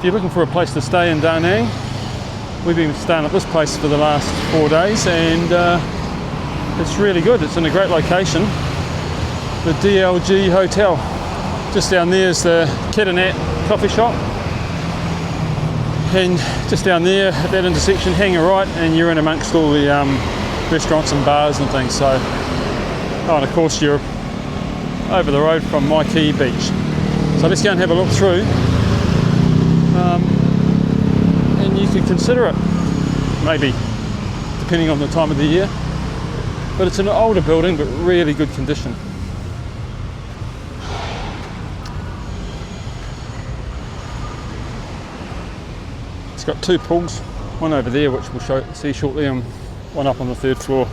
If you're looking for a place to stay in Da Nang, we've been staying at this place for the last 4 days, and it's really good. It's in a great location, the DLG Hotel. Just down there is the Catanat coffee shop, and just down there at that intersection, hang a right and you're in amongst all the restaurants and bars and things. So, oh, and of course you're over the road from My Khe Beach. So let's go and have a look through, and you could consider it, maybe, depending on the time of the year. But it's an older building, but really good condition. It's got 2 pools, one over there which we'll see shortly, and one up on the 3rd floor.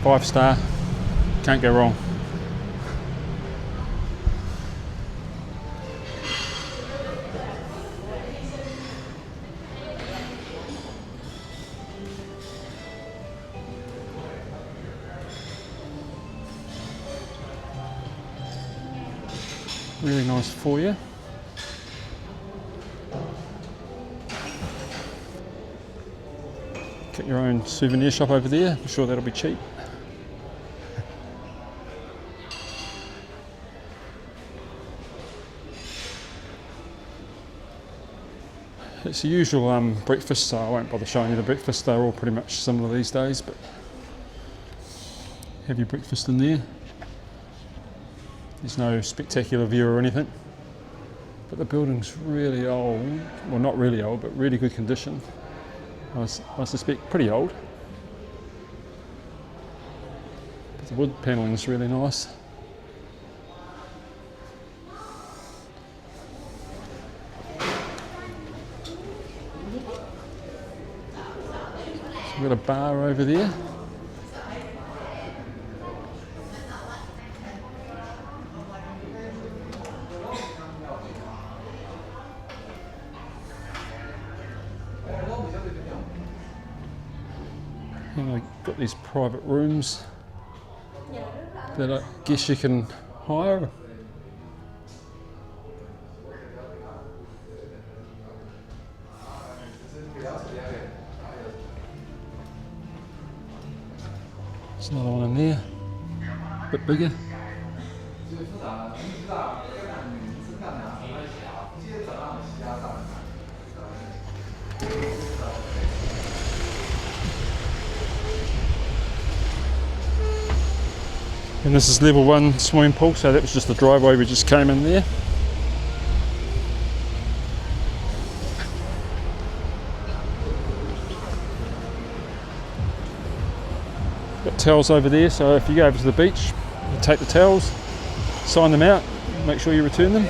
Five star, can't go wrong. Really nice foyer. Get your own souvenir shop over there, I'm sure that'll be cheap. It's the usual breakfast, so I won't bother showing you the breakfast. They're all pretty much similar these days, but have your breakfast in there. There's no spectacular view or anything, but the building's really old. Well, not really old, but really good condition. I suspect pretty old. But the wood panelling is really nice. We've got a bar over there. And I've got these private rooms that I guess you can hire. There's another one in there, a bit bigger. And this is level 1 swimming pool, so that was just the driveway we just came in there. Got towels over there, so if you go over to the beach, you take the towels, sign them out, make sure you return them.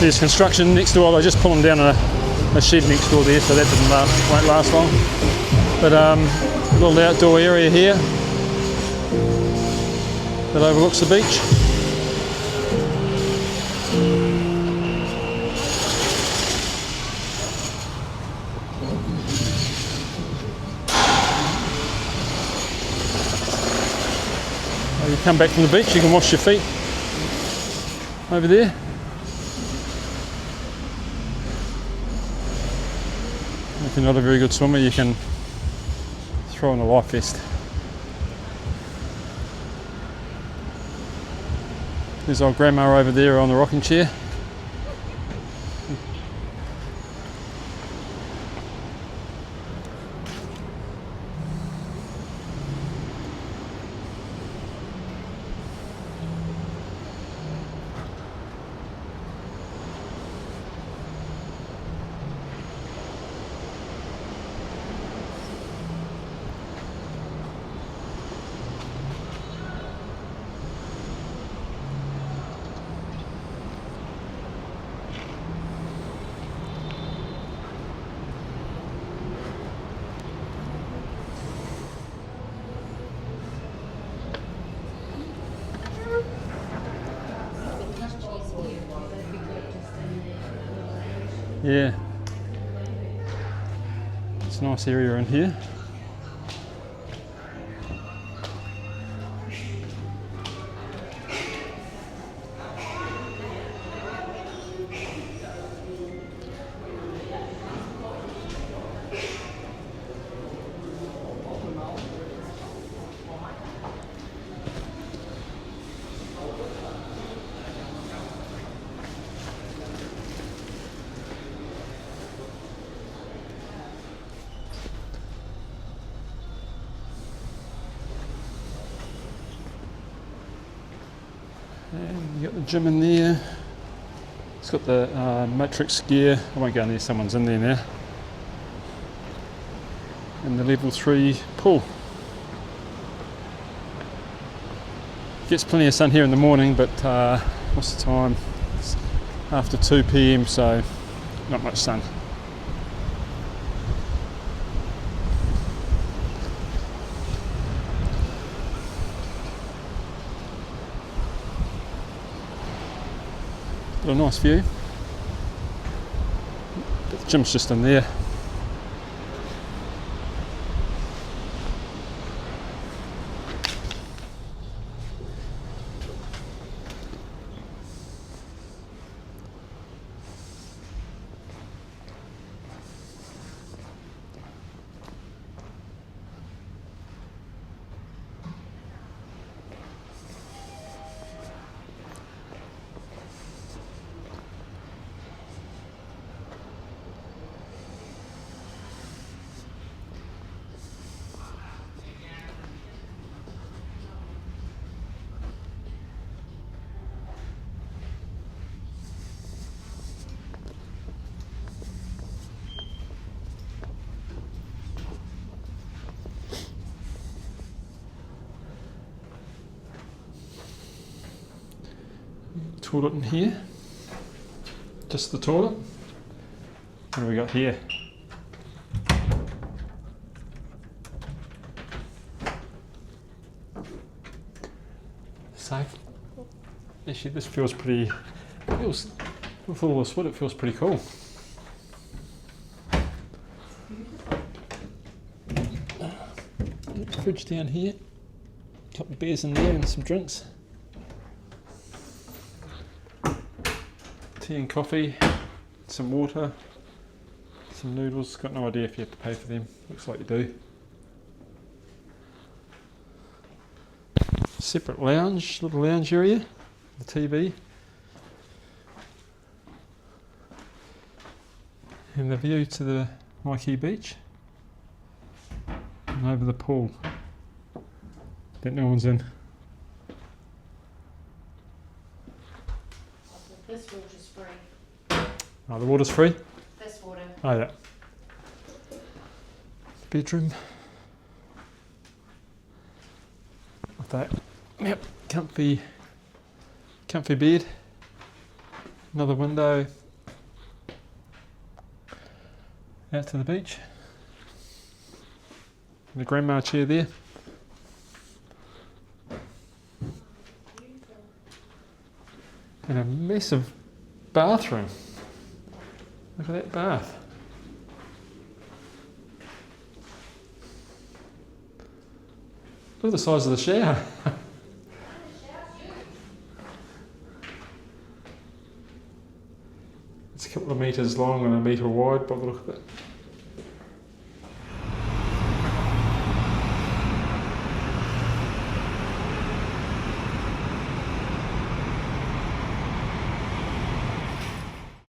There's construction next door. They're just pulling down a shed next door there, so that won't last long. But a little outdoor area here that overlooks the beach. You come back from the beach, you can wash your feet over there. If you're not a very good swimmer, you can throw in a life vest. There's old grandma over there on the rocking chair. Yeah. It's a nice area in here. And you got the gym in there. It's got the matrix gear. I won't go in there, someone's in there now. And the level 3 pool. Gets plenty of sun here in the morning, but what's the time? It's after 2 PM, so not much sun. Got a nice view. But the gym's just in there. Toilet in here. Just the toilet. What do we got here? Safe. Actually, this feels pretty. With all this wood, it feels pretty cool. Fridge down here. A couple of beers in there and some drinks. Tea and coffee, some water, some noodles. Got no idea if you have to pay for them. Looks like you do. Separate lounge, little lounge area, the TV. And the view to the My Khe Beach. And over the pool that no one's in. This water's free. Oh, the water's free? This water. Oh yeah. Bedroom. With that. Yep, comfy bed. Another window out to the beach. The grandma chair there. And a massive bathroom. Look at that bath. Look at the size of the shower. It's a couple of metres long and a metre wide by the look of it.